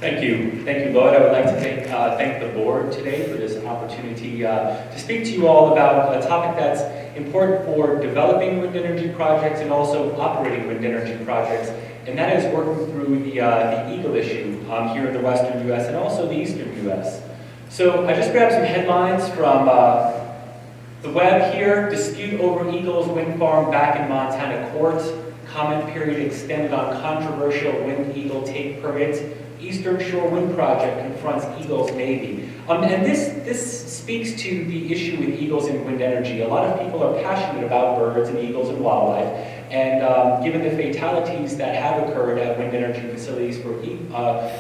Thank you, Lloyd. I would like to thank the board today for this opportunity to speak to you all about a topic that's important for developing wind energy projects and also operating wind energy projects, and that is working through the Eagle issue here in the western U.S. and also the eastern U.S. So I just grabbed some headlines from the web here. Dispute over Eagle's wind farm back in Montana court. Comment period extended on controversial wind Eagle take permits. Eastern Shore Wind Project confronts Eagle's Navy. And this speaks to the issue with eagles in wind energy. A lot of people are passionate about birds and eagles and wildlife, and given the fatalities that have occurred at wind energy facilities for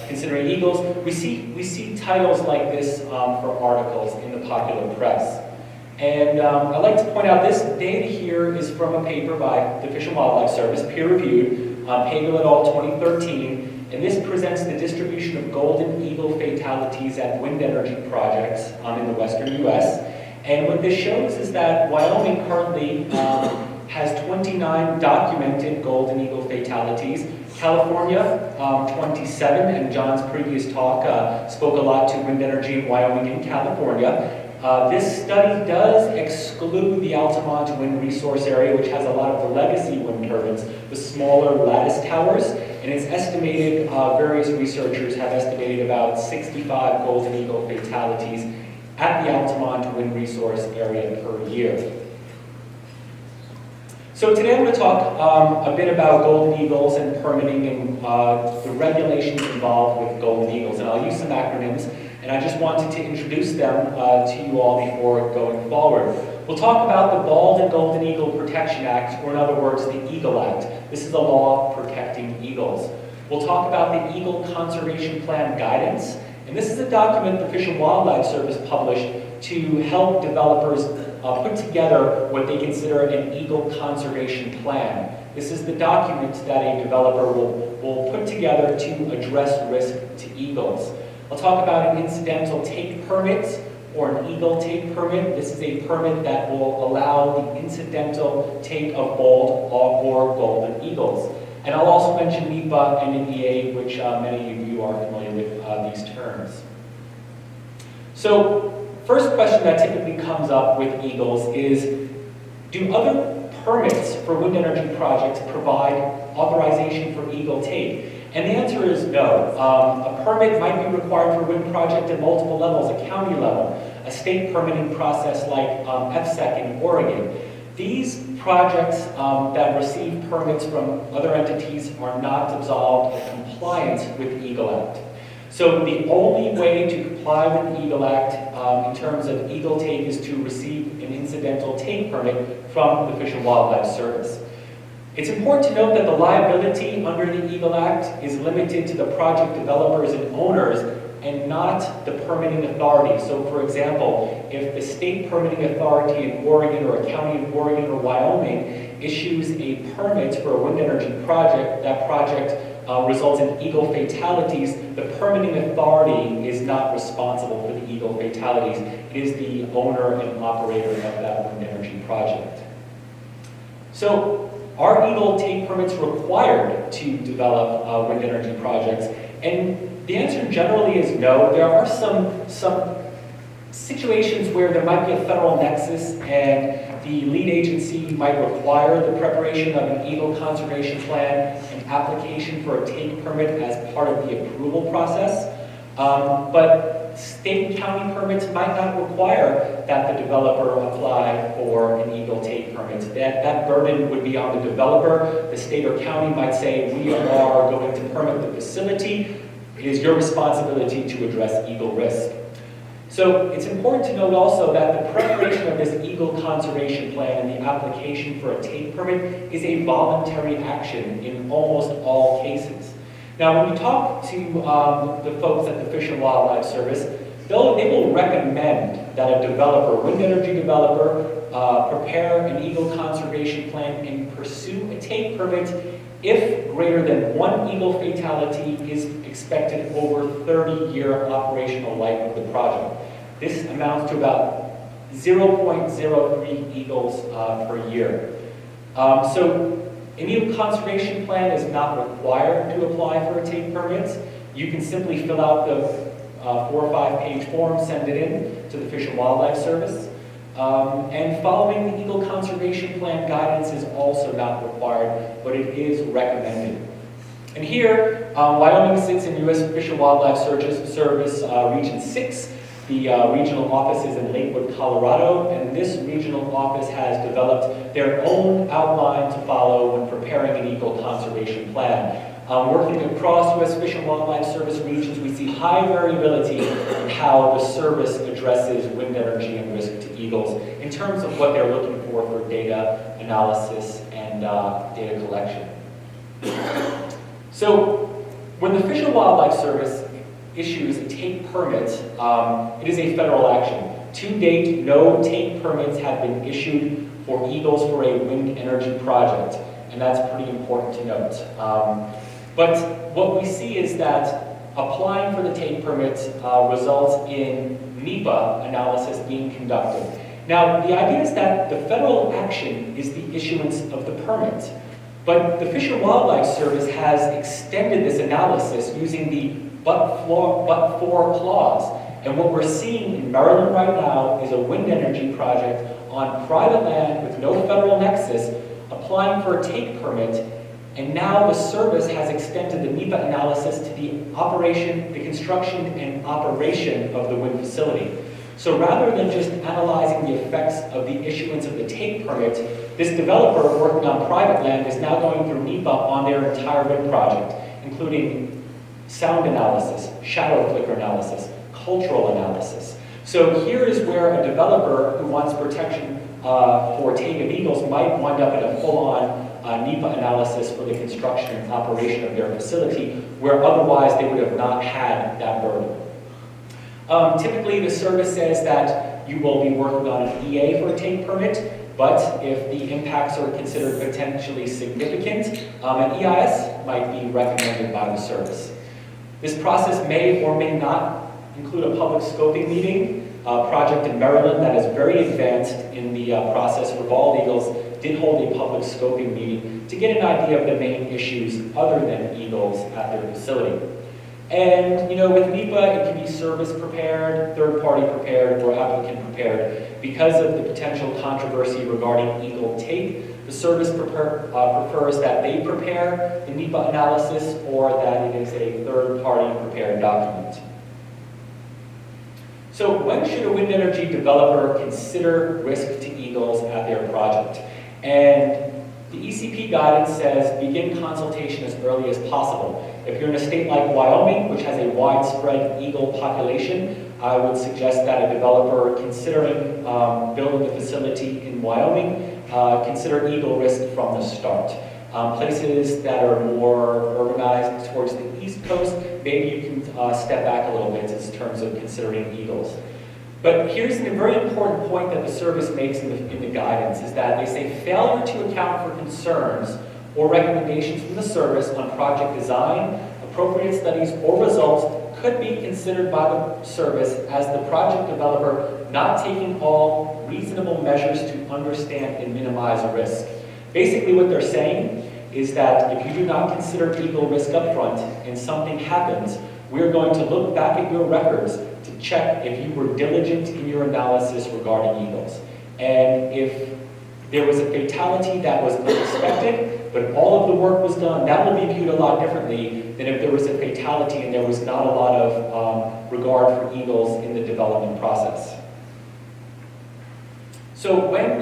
considering eagles, we see titles like this for articles in the popular press. And I'd like to point out this data here is from a paper by the Fish and Wildlife Service, peer-reviewed, Hagel et al. 2013. And this presents the distribution of golden eagle fatalities at wind energy projects in the western U.S. And what this shows is that Wyoming currently has 29 documented golden eagle fatalities. California, 27, and John's previous talk spoke a lot to wind energy in Wyoming and California. This study does exclude the Altamont wind resource area, which has a lot of the legacy wind turbines, the smaller lattice towers, and it's estimated, various researchers have estimated about 65 golden eagle fatalities at the Altamont wind resource area per year. So today I'm going to talk a bit about golden eagles and permitting and the regulations involved with golden eagles, and I'll use some acronyms. And I just wanted to introduce them to you all before going forward. We'll talk about the Bald and Golden Eagle Protection Act, or in other words, the Eagle Act. This is a law protecting eagles. We'll talk about the Eagle Conservation Plan Guidance, and this is a document the Fish and Wildlife Service published to help developers put together what they consider an eagle conservation plan. This is the document that a developer will put together to address risk to eagles. I'll talk about an incidental take permit or an eagle take permit. This is a permit that will allow the incidental take of bald or golden eagles. And I'll also mention NEPA and NEA, which many of you are familiar with these terms. So, first question that typically comes up with eagles is, do other permits for wind energy projects provide authorization for eagle take? And the answer is no. A permit might be required for a wind project at multiple levels, a county level, a state permitting process like FSEC in Oregon. These projects that receive permits from other entities are not absolved of compliance with the Eagle Act. So the only way to comply with the Eagle Act in terms of eagle take is to receive an incidental take permit from the Fish and Wildlife Service. It's important to note that the liability under the Eagle Act is limited to the project developers and owners and not the permitting authority. So for example, if the state permitting authority in Oregon or a county of Oregon or Wyoming issues a permit for a wind energy project, that project results in eagle fatalities, the permitting authority is not responsible for the eagle fatalities. It is the owner and operator of that wind energy project. So, are eagle take permits required to develop wind energy projects? And the answer generally is no. There are some situations where there might be a federal nexus and the lead agency might require the preparation of an eagle conservation plan and application for a take permit as part of the approval process. But state and county permits might not require that the developer apply for an eagle take permit. That burden would be on the developer. The state or county might say, we are going to permit the facility. It is your responsibility to address eagle risk. So it's important to note also that the preparation of this eagle conservation plan and the application for a take permit is a voluntary action in almost all cases. Now, when you talk to the folks at the Fish and Wildlife Service, they will recommend that a developer, wind energy developer, prepare an eagle conservation plan and pursue a take permit if greater than one eagle fatality is expected over 30-year operational life of the project. This amounts to about 0.03 eagles per year. So an eagle conservation plan is not required to apply for a take permit. You can simply fill out the 4 or 5 page form, send it in to the Fish and Wildlife Service. And following the Eagle Conservation Plan guidance is also not required, but it is recommended. And here, Wyoming sits in U.S. Fish and Wildlife Service Region 6. The regional office is in Lakewood, Colorado, and this regional office has developed their own outline to follow when preparing an eagle conservation plan. Working across U.S. Fish and Wildlife Service regions, we see high variability in how the service addresses wind energy and risk to eagles in terms of what they're looking for data analysis and data collection. So, when the Fish and Wildlife Service issues a take permit, it is a federal action. To date, no take permits have been issued for eagles for a wind energy project, and that's pretty important to note. But what we see is that applying for the take permit results in NEPA analysis being conducted. Now, the idea is that the federal action is the issuance of the permit, but the Fish and Wildlife Service has extended this analysis using the but-for clause. And what we're seeing in Maryland right now is a wind energy project on private land with no federal nexus applying for a take permit. And now the service has extended the NEPA analysis to the construction and operation of the wind facility. So rather than just analyzing the effects of the issuance of the take permit, this developer working on private land is now going through NEPA on their entire wind project, including sound analysis, shadow flicker analysis, cultural analysis. So here is where a developer who wants protection for take of eagles might wind up in a full-on NEPA analysis for the construction and operation of their facility, where otherwise they would have not had that burden. Typically, the service says that you will be working on an EA for a take permit, but if the impacts are considered potentially significant, an EIS might be recommended by the service. This process may or may not include a public scoping meeting. A project in Maryland that is very advanced in the process for bald eagles did hold a public scoping meeting to get an idea of the main issues other than eagles at their facility. And, with NEPA, it can be service prepared, third-party prepared, or applicant prepared. Because of the potential controversy regarding eagle take, the service prefers that they prepare the NEPA analysis or that it is a third-party prepared document. So when should a wind energy developer consider risk to eagles at their project? And the ECP guidance says begin consultation as early as possible. If you're in a state like Wyoming, which has a widespread eagle population, I would suggest that a developer considering building a facility in Wyoming consider eagle risk from the start. Places that are more urbanized towards the East Coast, maybe you can step back a little bit in terms of considering eagles. But here's a very important point that the service makes in the guidance, is that they say failure to account for concerns or recommendations from the service on project design, appropriate studies, or results could be considered by the service as the project developer not taking all reasonable measures to understand and minimize risk. Basically what they're saying is that if you do not consider eagle risk up front and something happens, we're going to look back at your records to check if you were diligent in your analysis regarding eagles. And if there was a fatality that was unexpected, but all of the work was done, that will be viewed a lot differently than if there was a fatality and there was not a lot of regard for eagles in the development process. So when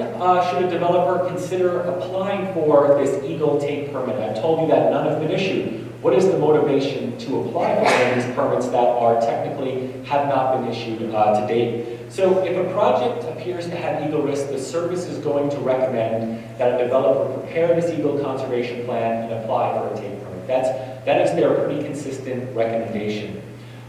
should a developer consider applying for this eagle take permit? I've told you that none have been issued. What is the motivation to apply for one of these permits that are technically have not been issued to date? So if a project appears to have eagle risk, the service is going to recommend that a developer prepare this eagle conservation plan and apply for a take permit. That is their pretty consistent recommendation.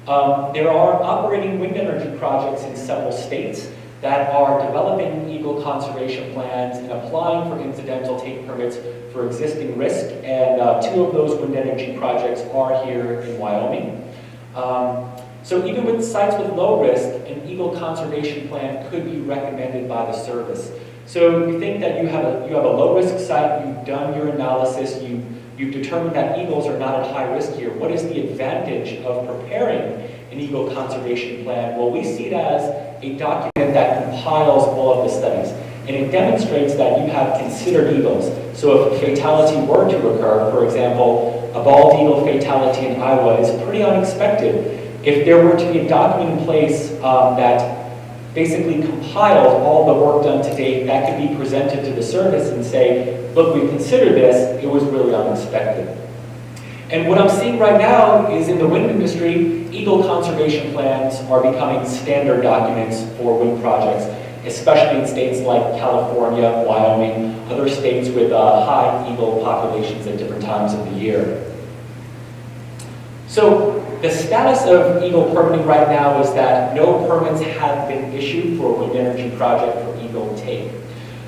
There are operating wind energy projects in several states that are developing eagle conservation plans and applying for incidental take permits for existing risk, and 2 of those wind energy projects are here in Wyoming. So even with sites with low risk, an eagle conservation plan could be recommended by the service. So you think that you have a low risk site, you've done your analysis, you You've determined that eagles are not at high risk here. What is the advantage of preparing an eagle conservation plan? Well, we see it as a document that compiles all of the studies, and it demonstrates that you have considered eagles. So if a fatality were to occur, for example, a bald eagle fatality in Iowa is pretty unexpected. If there were to be a document in place that basically compiled all the work done to date, that could be presented to the service and say, look, we considered this, it was really unexpected. And what I'm seeing right now is in the wind industry, eagle conservation plans are becoming standard documents for wind projects, especially in states like California, Wyoming, other states with high eagle populations at different times of the year. So the status of eagle permitting right now is that no permits have been issued for a wind energy project for eagle take.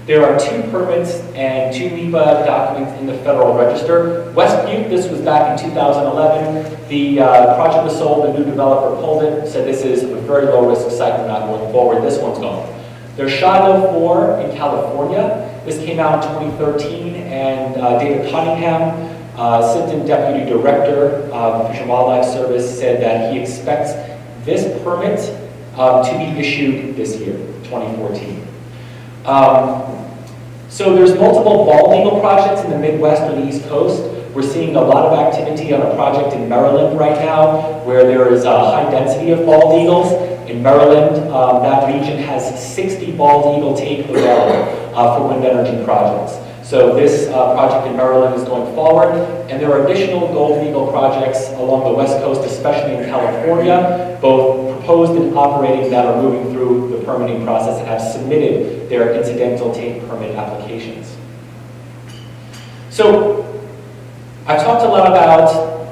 There are 2 permits and 2 NEPA documents in the Federal Register. West Butte, this was back in 2011. The project was sold, the new developer pulled it, said this is a very low risk site, we're not going forward, this one's going. There's Shiloh 4 in California. This came out in 2013, and David Cunningham, Assistant Deputy Director of Fish and Wildlife Service, said that he expects this permit to be issued this year, 2014. So there's multiple bald eagle projects in the Midwest or the East Coast. We're seeing a lot of activity on a project in Maryland right now where there is a high density of bald eagles. In Maryland, that region has 60 bald eagle take available for wind energy projects. So this project in Maryland is going forward, and there are additional golden eagle projects along the West Coast, especially in California, both proposed and operating, that are moving through the permitting process and have submitted their incidental take permit applications. So I've talked a lot about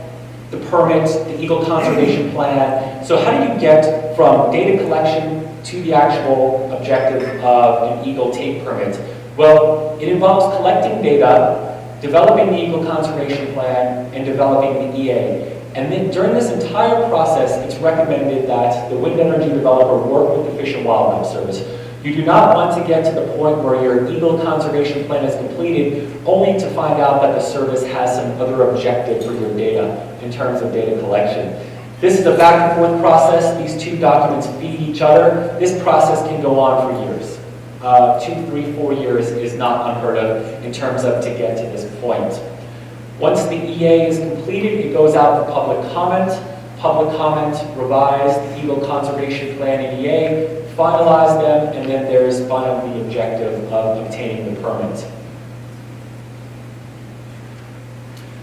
the permit, the eagle conservation plan. So how do you get from data collection to the actual objective of an eagle take permit? Well, it involves collecting data, developing the eagle conservation plan, and developing the EA. And then during this entire process, it's recommended that the wind energy developer work with the Fish and Wildlife Service. You do not want to get to the point where your eagle conservation plan is completed only to find out that the service has some other objective for your data in terms of data collection. This is a back and forth process. These 2 documents feed each other. This process can go on for years. 2, 3, 4 years is not unheard of in terms of to get to this point. Once the EA is completed, it goes out for public comment. Public comment, revise the eagle conservation plan and EA, finalize them, and then there's finally the objective of obtaining the permit.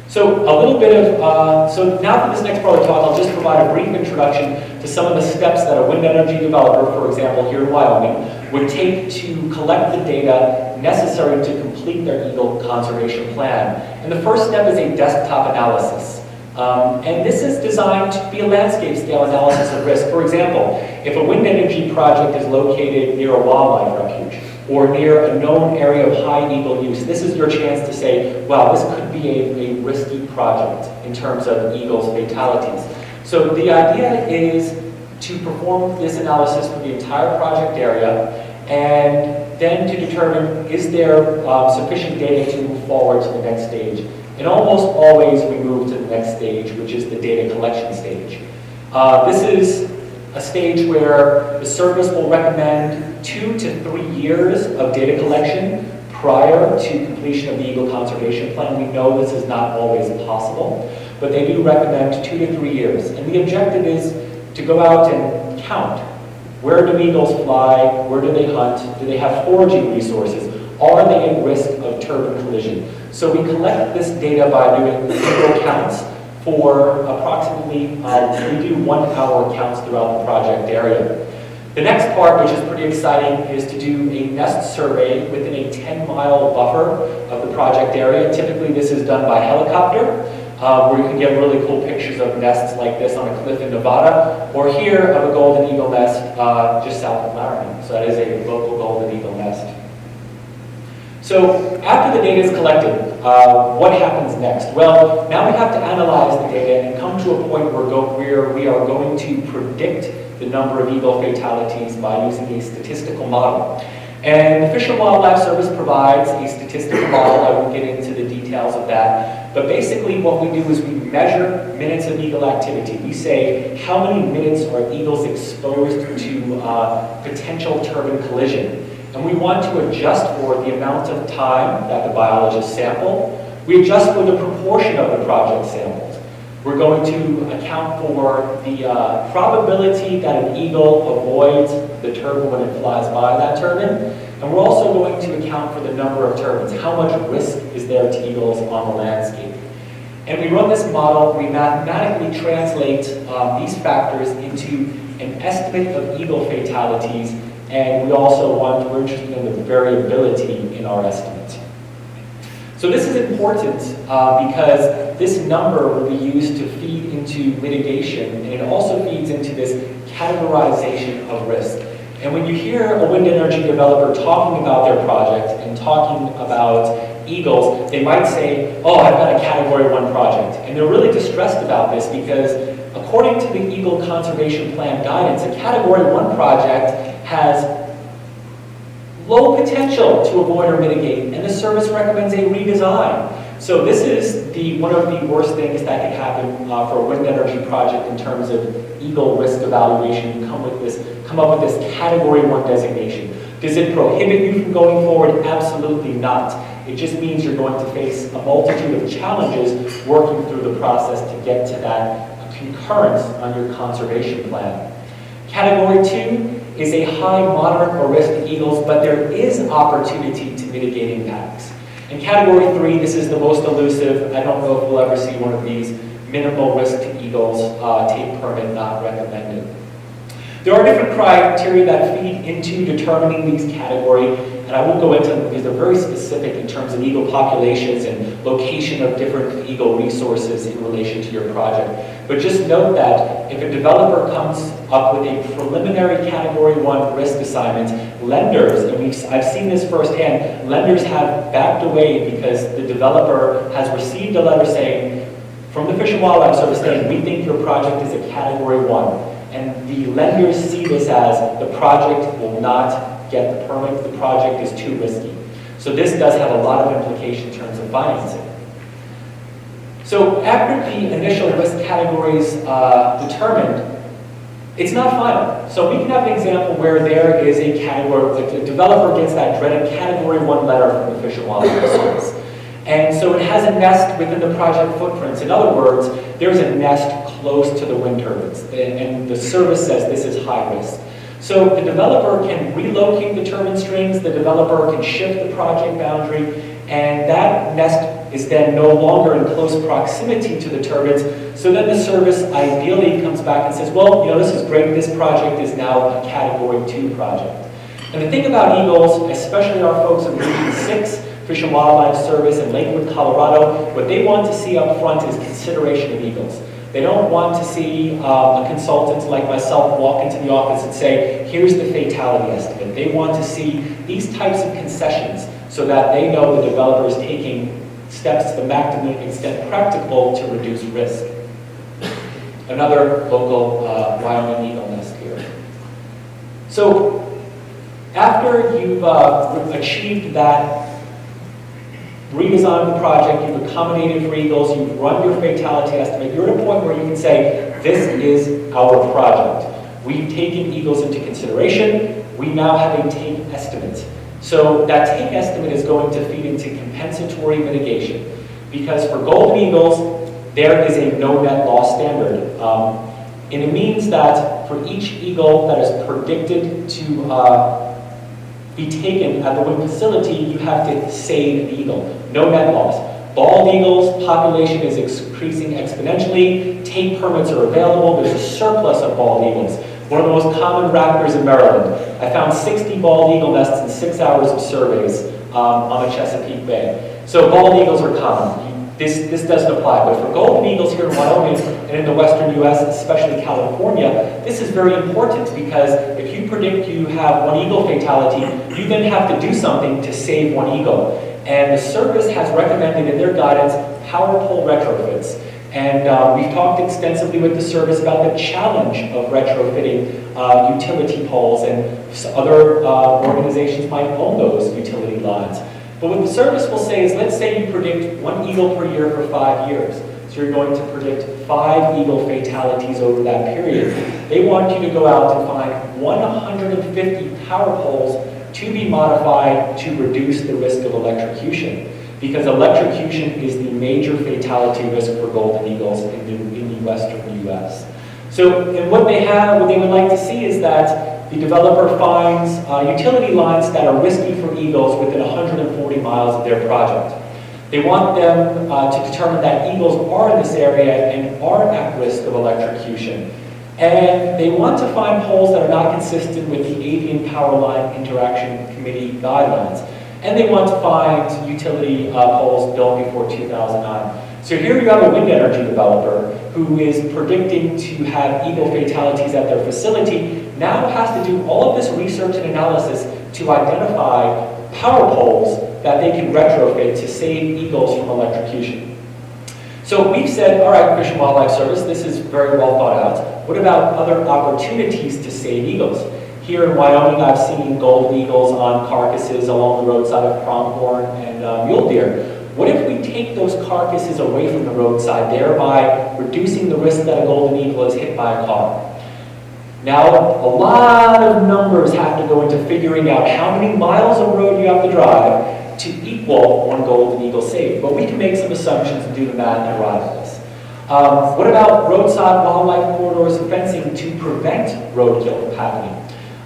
So a little bit of, so now for this next part of the talk, I'll just provide a brief introduction to some of the steps that a wind energy developer, for example, here in Wyoming, would take to collect the data necessary to complete their eagle conservation plan. And the first step is a desktop analysis. And this is designed to be a landscape scale analysis of risk. For example, if a wind energy project is located near a wildlife refuge or near a known area of high eagle use, this is your chance to say, wow, this could be a risky project in terms of eagles fatalities. So the idea is to perform this analysis for the entire project area and then to determine, is there sufficient data to move forward to the next stage? And almost always we move to the next stage, which is the data collection stage. This is a stage where the service will recommend 2 to 3 years of data collection prior to completion of the eagle conservation plan. We know this is not always possible, but they do recommend 2 to 3 years. And the objective is to go out and count. Where do eagles fly? Where do they hunt? Do they have foraging resources? Are they at risk of turbine collision? So we collect this data by doing eagle counts for approximately, we do 1-hour counts throughout the project area. The next part, which is pretty exciting, is to do a nest survey within a 10-mile buffer of the project area. Typically this is done by helicopter, where you can get really cool pictures of nests like this on a cliff in Nevada, or here of a golden eagle nest just south of Laramie. So that is a local golden eagle nest. So after the data is collected, what happens next? Well, now we have to analyze the data and come to a point where we are going to predict the number of eagle fatalities by using a statistical model. And the Fish and Wildlife Service provides a statistical model. I won't get into the details of that. But basically what we do is we measure minutes of eagle activity. We say how many minutes are eagles exposed to potential turbine collision. And we want to adjust for the amount of time that the biologists sample. We adjust for the proportion of the project samples. We're going to account for the probability that an eagle avoids the turbine when it flies by that turbine. And we're also going to account for the number of turbines. How much risk is there to eagles on the landscape? And we run this model, we mathematically translate these factors into an estimate of eagle fatalities, and we're interested in the variability in our estimates. So this is important because this number will be used to feed into mitigation, and it also feeds into this categorization of risk. And when you hear a wind energy developer talking about their project and talking about eagles, they might say, oh, I've got a Category 1 project. And they're really distressed about this because according to the Eagle Conservation Plan guidance, a Category 1 project has low potential to avoid or mitigate, and the service recommends a redesign. So this is one of the worst things that could happen for a wind energy project in terms of eagle risk evaluation. You come up with this Category 1 designation. Does it prohibit you from going forward? Absolutely not. It just means you're going to face a multitude of challenges working through the process to get to that concurrence on your conservation plan. Category 2 is a high, moderate, or risk to eagles, but there is opportunity to mitigate impacts. In Category 3, this is the most elusive. I don't know if we'll ever see one of these. Minimal risk to eagles, take permit, not recommended. There are different criteria that feed into determining these categories, and I won't go into them because they're very specific in terms of eagle populations and location of different eagle resources in relation to your project. But just note that if a developer comes up with a preliminary Category 1 risk assignment, lenders, and I've seen this firsthand, lenders have backed away because the developer has received a letter saying, from the Fish and Wildlife Service saying, we think your project is a Category 1. And the lenders see this as the project will not get the permit, the project is too risky. So this does have a lot of implication in terms of financing. So after the initial risk categories determined, it's not final. So we can have an example where there is a category, like the developer gets that dreaded Category 1 letter from the Fish and Wildlife Service. And so it has a nest within the project footprints. In other words, there's a nest close to the wind turbines, and the service says this is high risk. So the developer can relocate the turbine strings, the developer can shift the project boundary, and that nest is then no longer in close proximity to the turbines. So then the service ideally comes back and says, well, this is great, this project is now a Category 2 project. And the thing about eagles, especially our folks in Region 6, Fish and Wildlife Service in Lakewood, Colorado, what they want to see up front is consideration of eagles. They don't want to see a consultant like myself walk into the office and say, here's the fatality estimate. They want to see these types of concessions so that they know the developer is taking steps to the maximum extent practicable to reduce risk. Another local Wyoming eagle nest here. So after you've achieved that redesign of the project, you've accommodated for eagles, you've run your fatality estimate, you're at a point where you can say, this is our project. We've taken eagles into consideration, we now have a take estimate. So that take estimate is going to feed into compensatory mitigation. Because for golden eagles, there is a no net loss standard. And it means that for each eagle that is predicted to be taken at the wind facility, you have to save an eagle. No net loss. Bald eagles, population is increasing exponentially. Take permits are available. There's a surplus of bald eagles. One of the most common raptors in Maryland. I found 60 bald eagle nests in 6 hours of surveys on the Chesapeake Bay. So bald eagles are common. This doesn't apply, but for golden eagles here in Wyoming and in the western US, especially California, this is very important because if you predict you have one eagle fatality, you then have to do something to save one eagle. And the service has recommended in their guidance power pole retrofits. And we've talked extensively with the service about the challenge of retrofitting utility poles, and other organizations might own those utility lines. But what the service will say is, let's say you predict 1 eagle per year for 5 years. So you're going to predict 5 eagle fatalities over that period. They want you to go out and find 150 power poles to be modified to reduce the risk of electrocution. Because electrocution is the major fatality risk for golden eagles in the western US. So, and what they would like to see is that the developer finds utility lines that are risky for eagles within 140 miles of their project. They want them to determine that eagles are in this area and aren't at risk of electrocution. And they want to find poles that are not consistent with the Avian Power Line Interaction Committee guidelines. And they want to find utility poles built before 2009. So here you have a wind energy developer who is predicting to have eagle fatalities at their facility, now has to do all of this research and analysis to identify power poles that they can retrofit to save eagles from electrocution. So we've said, all right, Fish and Wildlife Service, this is very well thought out. What about other opportunities to save eagles? Here in Wyoming, I've seen golden eagles on carcasses along the roadside of pronghorn and mule deer. What if we take those carcasses away from the roadside, thereby reducing the risk that a golden eagle is hit by a car? Now, a lot of numbers have to go into figuring out how many miles of road you have to drive to equal 1 golden eagle saved. But we can make some assumptions and do the math and arrive at this. What about roadside wildlife corridors and fencing to prevent roadkill from happening?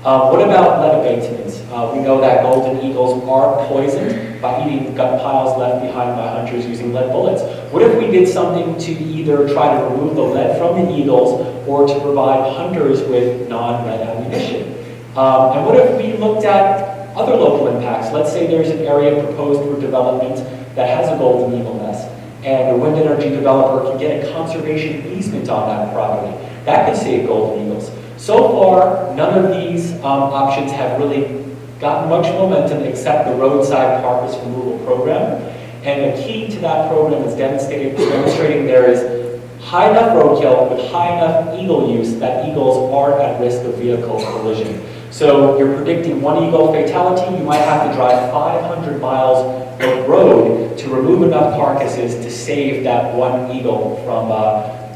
What about lead abatement? We know that golden eagles are poisoned by eating gut piles left behind by hunters using lead bullets. What if we did something to either try to remove the lead from the eagles or to provide hunters with non-lead ammunition? And what if we looked at other local impacts? Let's say there's an area proposed for development that has a golden eagle nest, and a wind energy developer can get a conservation easement on that property. That could save golden eagles. So far, none of these options have really gotten much momentum except the roadside carcass removal program. And the key to that program is demonstrating there is high enough roadkill with high enough eagle use that eagles aren't at risk of vehicle collision. So you're predicting 1 eagle fatality, you might have to drive 500 miles of road to remove enough carcasses to save that 1 eagle from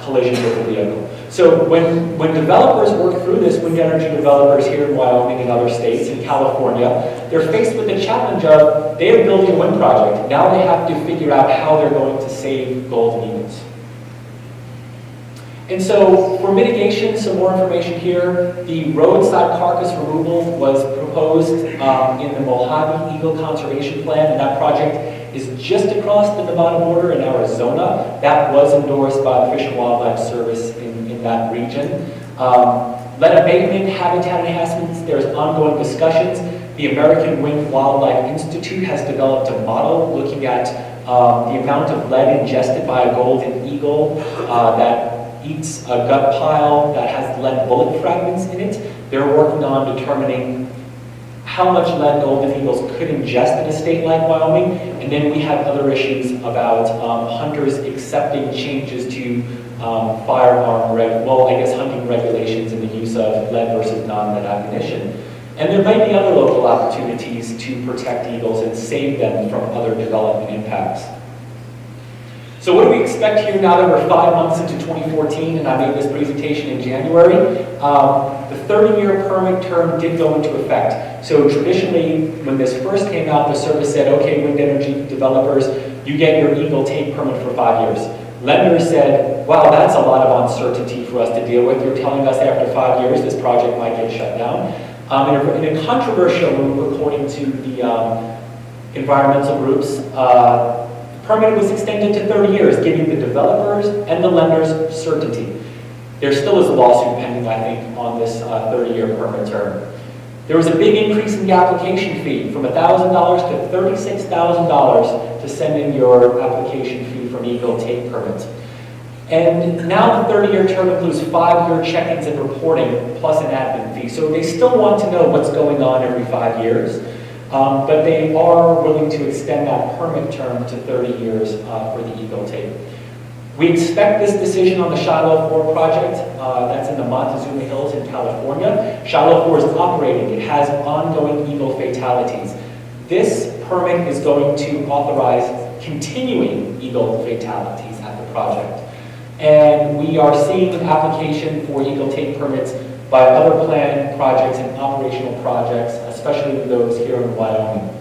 collision with a vehicle. So when developers work through this, wind energy developers here in Wyoming and other states, in California, they're faced with the challenge of they are building a wind project. Now they have to figure out how they're going to save golden eagles. And so for mitigation, some more information here. The roadside carcass removal was proposed in the Mojave Eagle Conservation Plan, and that project is just across the Nevada border in Arizona. That was endorsed by the Fish and Wildlife Service in that region. Lead abatement, habitat enhancements, there's ongoing discussions. The American Wind Wildlife Institute has developed a model looking at the amount of lead ingested by a golden eagle that eats a gut pile that has lead bullet fragments in it. They're working on determining how much lead golden eagles could ingest in a state like Wyoming. And then we have other issues about hunters accepting changes to hunting regulations in the use of lead versus non-lead ammunition. And there might be other local opportunities to protect eagles and save them from other development impacts. So what do we expect here now that we're 5 months into 2014 and I made this presentation in January? The 30-year permit term did go into effect. So traditionally, when this first came out, the service said, okay, wind energy developers, you get your Eagle Take permit for 5 years. Lenders said, wow, that's a lot of uncertainty for us to deal with. You're telling us after 5 years this project might get shut down. In a controversial move, according to the environmental groups, permit was extended to 30 years, giving the developers and the lenders certainty. There still is a lawsuit pending, I think, on this 30-year permit term. There was a big increase in the application fee from $1,000 to $36,000 to send in your application fee for an Eagle Take permit. And now the 30-year term includes 5-year check-ins and reporting, plus an admin fee. So they still want to know what's going on every 5 years. But they are willing to extend that permit term to 30 years for the Eagle Take. We expect this decision on the Shiloh 4 project, that's in the Montezuma Hills in California. Shiloh 4 is operating, it has ongoing eagle fatalities. This permit is going to authorize continuing eagle fatalities at the project. And we are seeing an application for eagle take permits by other planned projects and operational projects, especially those here in Wyoming.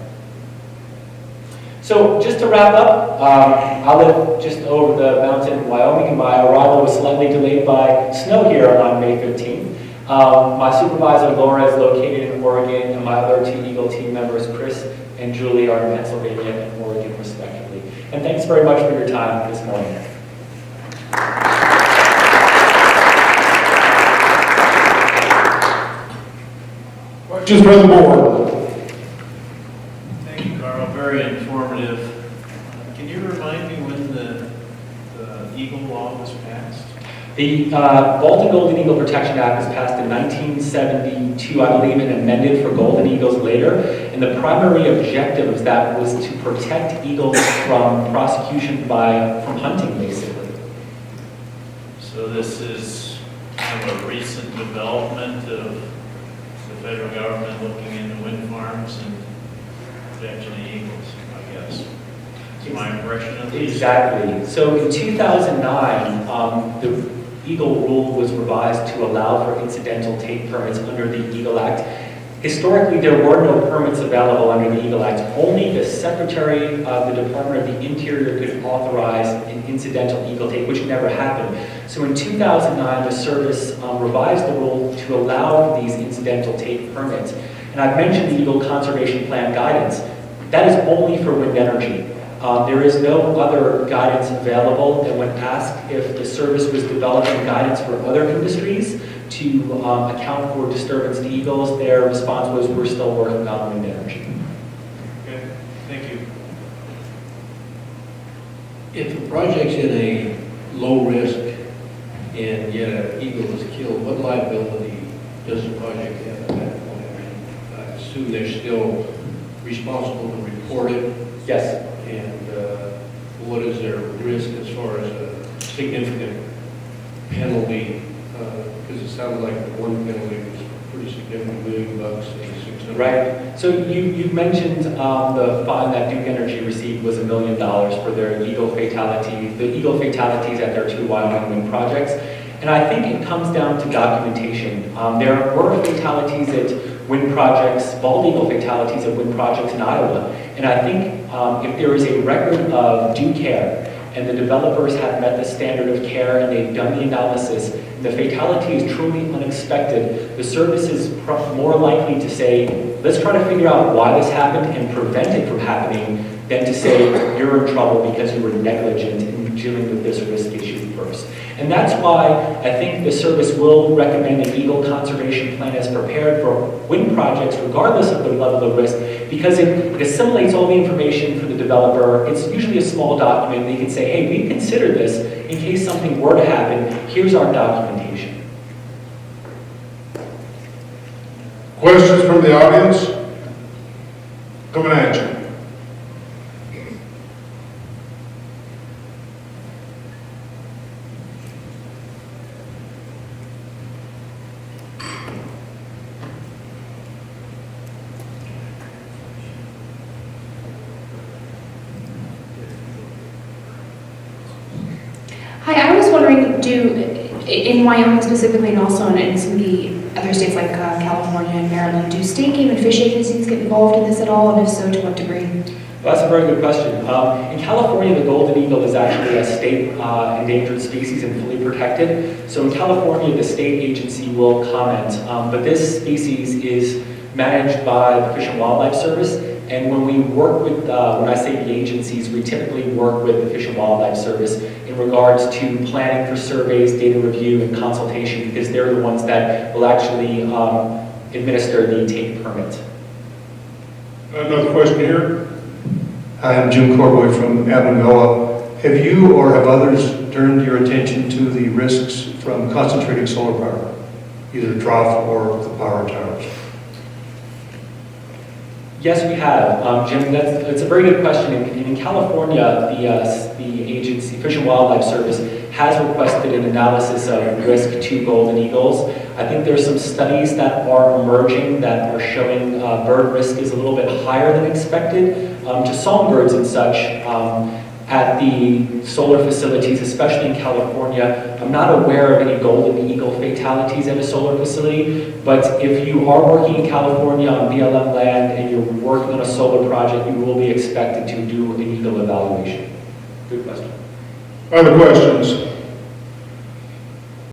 So just to wrap up, I live just over the mountain in Wyoming, and my arrival was slightly delayed by snow here on May 15th. My supervisor, Laura, is located in Oregon, and my other two Eagle team members, Chris and Julie, are in Pennsylvania and Oregon, respectively. And thanks very much for your time this morning. Questions from the board? Thank you, Carl. Very informative. Can you remind me when the Eagle Law was passed? The Baltic Golden Eagle Protection Act was passed in 1972, I believe, and amended for golden eagles later. And the primary objective of that was to protect eagles from prosecution from hunting, basically. So this is kind of a recent development of the federal government looking into wind farms and potentially eagles, I guess. Is my impression of these? Exactly. So in 2009, the Eagle rule was revised to allow for incidental take permits under the Eagle Act. Historically, there were no permits available under the Eagle Act. Only the Secretary of the Department of the Interior could authorize an incidental eagle take, which never happened. So in 2009, the service revised the rule to allow these incidental take permits. And I've mentioned the Eagle Conservation Plan guidance. That is only for wind energy. There is no other guidance available, and when asked if the service was developing guidance for other industries to account for disturbance to eagles, their response was, we're still working on wind energy. Okay, thank you. If a project's in a low risk and yet an eagle is killed, what liability does the project have at that point? I assume they're still responsible to report it. Yes. And what is their risk as far as a significant penalty? Because it sounded like the one penalty was pretty significant, $1 million and $600. Right. So you mentioned the fine that Duke Energy received was $1 million for their eagle fatality, the eagle fatalities at their 2 Wyoming wind projects. And I think it comes down to documentation. There were fatalities at wind projects, bald eagle fatalities at wind projects in Iowa. And I think if there is a record of due care and the developers have met the standard of care and they've done the analysis, the fatality is truly unexpected, the service is more likely to say, let's try to figure out why this happened and prevent it from happening than to say you're in trouble because you were negligent in dealing with this risk issue first. And that's why I think the service will recommend an eagle conservation plan as prepared for wind projects regardless of the level of risk, because it assimilates all the information for the developer. It's usually a small document. They can say, hey, we considered this in case something were to happen. Here's our documentation. Questions from the audience? Coming at you. Hi, I was wondering, in Wyoming specifically, and also in some of the other states like California and Maryland, do state game and fish agencies get involved in this at all, and if so, to what degree? Well, that's a very good question. In California, the golden eagle is actually a state endangered species and fully protected. So in California, the state agency will comment, but this species is managed by the Fish and Wildlife Service. And when we work with, when I say the agencies, we typically work with the Fish and Wildlife Service in regards to planning for surveys, data review, and consultation, because they're the ones that will actually administer the take permit. Another question here. Hi, I'm Jim Corboy from Abengoa. Have you or have others turned your attention to the risks from concentrated solar power, either trough or the power towers? Yes, we have. Jim, that's a very good question. In California, the agency, Fish and Wildlife Service, has requested an analysis of risk to golden eagles. I think there's some studies that are emerging that are showing bird risk is a little bit higher than expected to songbirds and such at the solar facilities, especially in California. I'm not aware of any golden eagle fatalities at a solar facility, but if you are working in California on BLM land and you're working on a solar project, you will be expected to do an eagle evaluation. Good question. Other questions?